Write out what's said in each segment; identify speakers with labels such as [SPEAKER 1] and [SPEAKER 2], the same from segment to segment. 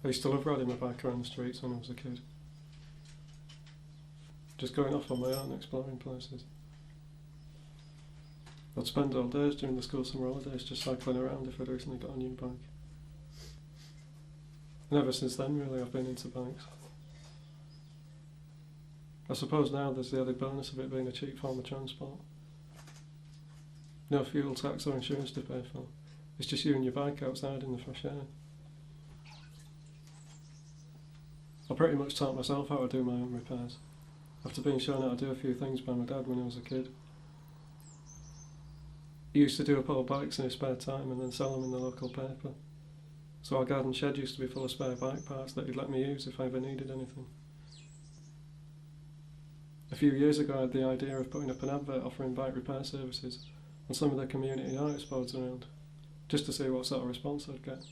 [SPEAKER 1] I used to love riding my bike around the streets when I was a kid. Just going off on my own, exploring places. I'd spend all days during the school summer holidays just cycling around if I'd recently got a new bike. And ever since then, really, I've been into bikes. I suppose now there's the added bonus of it being a cheap form of transport. No fuel tax or insurance to pay for. It's just you and your bike outside in the fresh air. I pretty much taught myself how to do my own repairs, after being shown how to do a few things by my dad when I was a kid. He used to do up old bikes in his spare time and then sell them in the local paper. So our garden shed used to be full of spare bike parts that he'd let me use if I ever needed anything. A few years ago I had the idea of putting up an advert offering bike repair services on some of the community notice boards around, just to see what sort of response I'd get.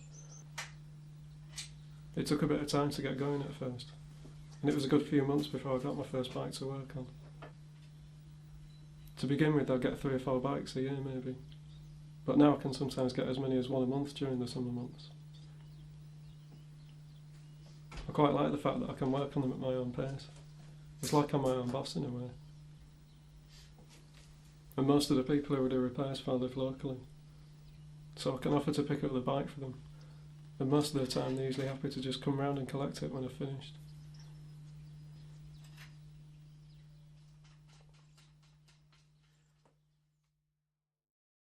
[SPEAKER 1] It took a bit of time to get going at first, and it was a good few months before I got my first bike to work on. To begin with, I'd get 3 or 4 bikes a year maybe, but now I can sometimes get as many as 1 a month during the summer months. I quite like the fact that I can work on them at my own pace. It's like I'm my own boss in a way. And most of the people who I do repairs for live locally, so I can offer to pick up the bike for them, and most of the time they're usually happy to just come round and collect it when I've finished.